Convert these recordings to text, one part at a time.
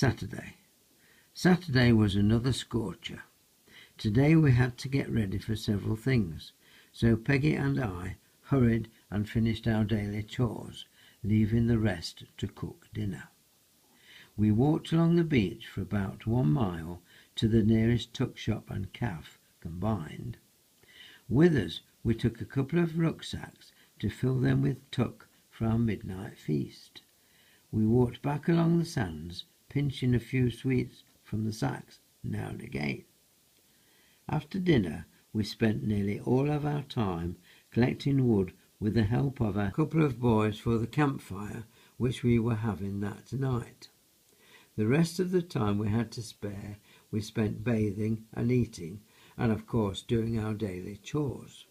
Saturday. Saturday was another scorcher. Today we had to get ready for several things, so Peggy and I hurried and finished our daily chores, leaving the rest to cook dinner. We walked along the beach for about 1 mile to the nearest tuck shop and caff combined. With us we took a couple of rucksacks to fill them with tuck for our midnight feast. We walked back along the sands, pinching a few sweets from the sacks now and again. After dinner we spent nearly all of our time collecting wood with the help of a couple of boys for the campfire which we were having that night. The rest of the time we had to spare we spent bathing and eating, and of course doing our daily chores.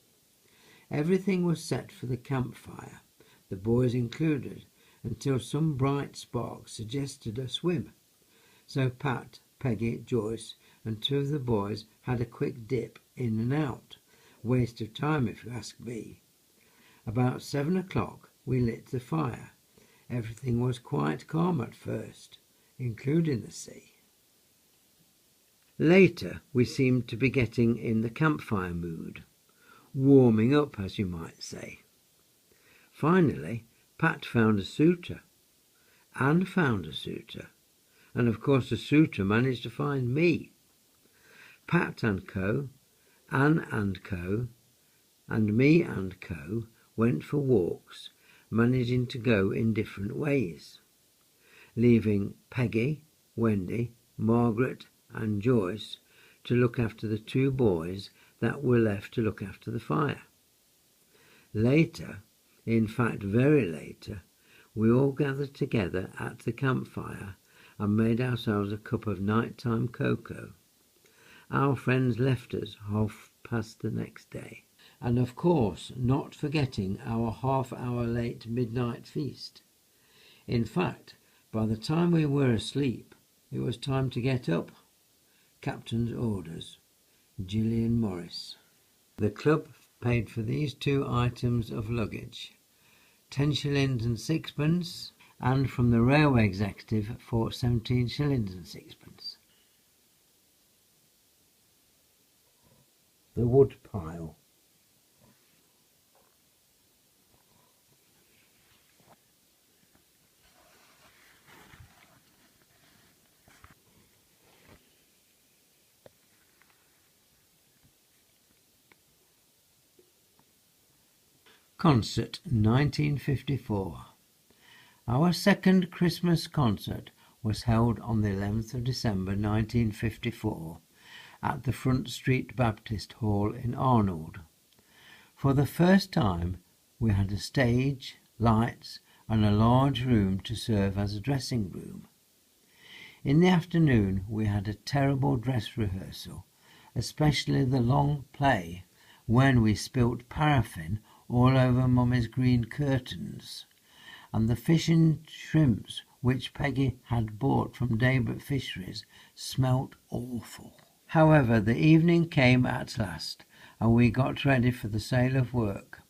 Everything was set for the campfire, the boys included, until some bright spark suggested a swim. So Pat, Peggy, Joyce and 2 of the boys had a quick dip in and out. Waste of time if you ask me. About 7 o'clock we lit the fire. Everything was quite calm at first, including the sea. Later we seemed to be getting in the campfire mood, warming up as you might say. Finally Pat found a suitor. Anne found a suitor. And of course the suitor managed to find me. Pat and co, Anne and co, and me and co went for walks, managing to go in different ways, leaving Peggy, Wendy, Margaret and Joyce to look after the 2 boys that were left to look after the fire. Later, in fact very later, we all gathered together at the campfire and made ourselves a cup of nighttime cocoa. Our friends left us 1:30 the next day, and of course not forgetting our half-hour late midnight feast. In fact, by the time we were asleep, it was time to get up. Captain's orders. Gillian Morris. The club paid for these 2 items of luggage, 10 shillings and 6pence, and from the railway executive for 17 shillings and 6pence. The wood pile. Concert 1954. Our second Christmas concert was held on the 11th of December 1954 at the Front Street Baptist Hall in Arnold. For the first time we had a stage, lights and a large room to serve as a dressing room. In the afternoon we had a terrible dress rehearsal, especially the long play when we spilt paraffin all over Mummy's green curtains, and the fish and shrimps which Peggy had bought from Daybrook Fisheries smelt awful. However, the evening came at last, and we got ready for the sale of work.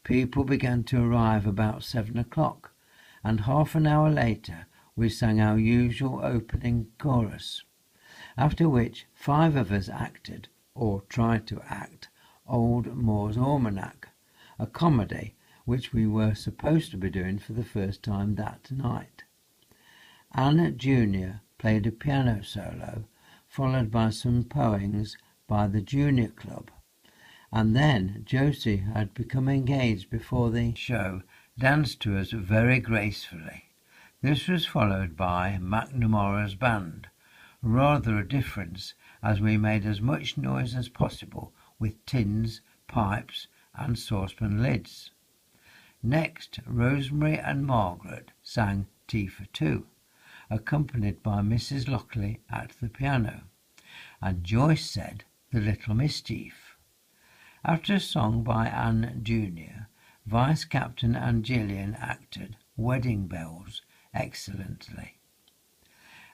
People began to arrive about 7 o'clock, and half an hour later we sang our usual opening chorus, after which 5 of us acted, or tried to act, Old Moore's Almanac, a comedy which we were supposed to be doing for the first time that night. Anne Jr. played a piano solo, followed by some poems by the Junior Club, and then Josie, who had become engaged before the show, danced to us very gracefully. This was followed by McNamara's band, rather a difference, as we made as much noise as possible with tins, pipes and saucepan lids. Next, Rosemary and Margaret sang Tea for Two, accompanied by Mrs. Lockley at the piano, and Joyce said The Little Mischief. After a song by Anne Jr., Vice Captain and Gillian acted Wedding Bells excellently.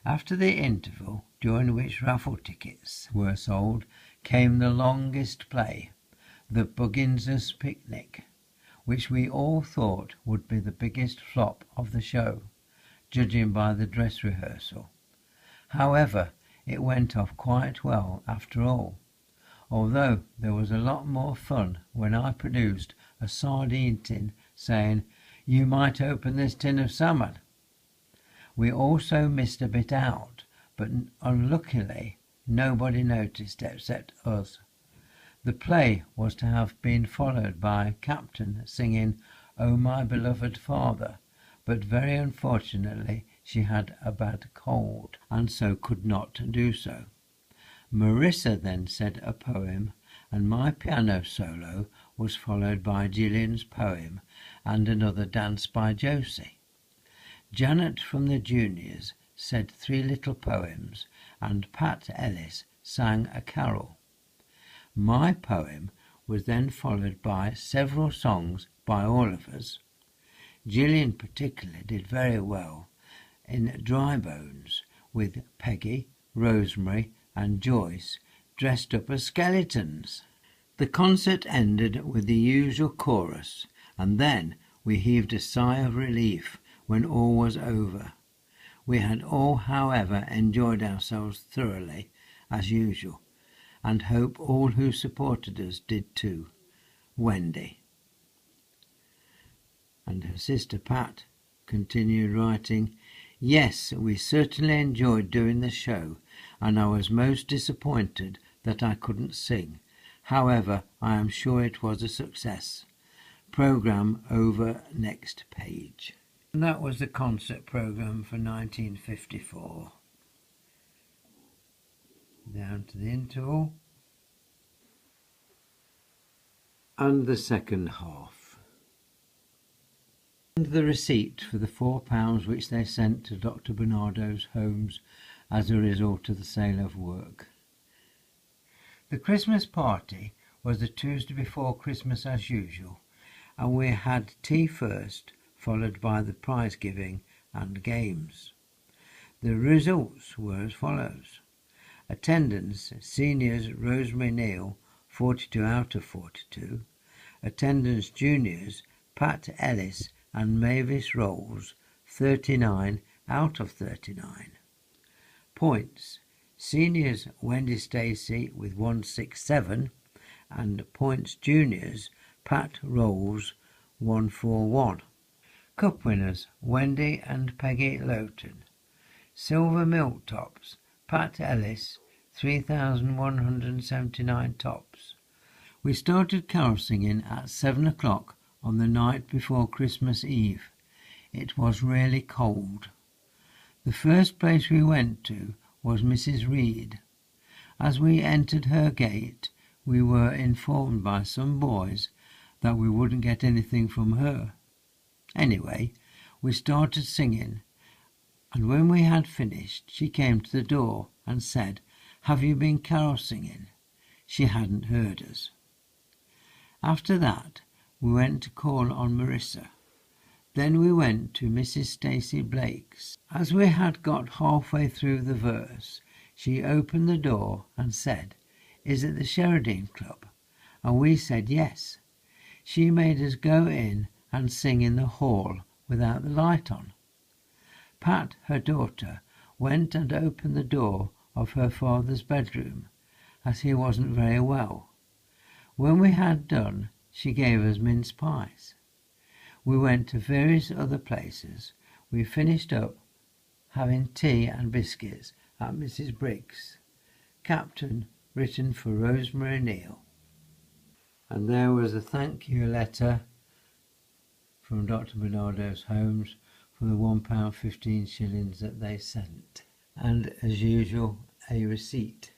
After the interval, during which raffle tickets were sold, came the longest play, The Bugginses' Picnic, which we all thought would be the biggest flop of the show, judging by the dress rehearsal. However, it went off quite well after all, although there was a lot more fun when I produced a sardine tin saying, "You might open this tin of salmon." We also missed a bit out, but unluckily nobody noticed except us. The play was to have been followed by Captain singing "Oh My Beloved Father," but very unfortunately she had a bad cold, and so could not do so. Marissa then said a poem, and my piano solo was followed by Gillian's poem and another dance by Josie. Janet from the juniors said 3 little poems, and Pat Ellis sang a carol. My poem was then followed by several songs by all of us. Gillian particularly did very well in Dry Bones, with Peggy, Rosemary and Joyce dressed up as skeletons. The concert ended with the usual chorus, and then we heaved a sigh of relief when all was over. We had all, however, enjoyed ourselves thoroughly, as usual, and hope all who supported us did too. Wendy. And her sister Pat continued writing, "Yes, we certainly enjoyed doing the show, and I was most disappointed that I couldn't sing. However, I am sure it was a success. Programme over next page." And that was the concert programme for 1954. Down to the interval. And the second half. And the receipt for the £4 which they sent to Dr. Bernardo's homes as a result of the sale of work. The Christmas party was the Tuesday before Christmas as usual, and we had tea first, followed by the prize giving and games. The results were as follows. Attendance: seniors Rosemary Neal 42 out of 42. Attendance juniors Pat Ellis and Mavis Rolls 39 out of 39. Points: seniors Wendy Stacey with 167 and points juniors Pat Rolls 141. Cup winners Wendy and Peggy Lowton. Silver milk tops Pat Ellis 3,179 tops. We started carol singing at 7 o'clock on the night before Christmas Eve. It was really cold. The first place we went to was Mrs. Reed. As we entered her gate, we were informed by some boys that we wouldn't get anything from her. Anyway, we started singing, and when we had finished, she came to the door and said, "Have you been carol singing?" She hadn't heard us. After that, we went to call on Marissa. Then we went to Mrs. Stacey Blake's. As we had got halfway through the verse, she opened the door and said, "Is it the Sheredean Club?" And we said yes. She made us go in and sing in the hall without the light on. Pat, her daughter, went and opened the door of her father's bedroom, as he wasn't very well. When we had done, she gave us mince pies. We went to various other places. We finished up having tea and biscuits at Mrs. Briggs. Captain, written for Rosemary Neal. And there was a thank you letter from Dr. Bernardo's homes for the £1.15 that they sent. And as usual, a receipt.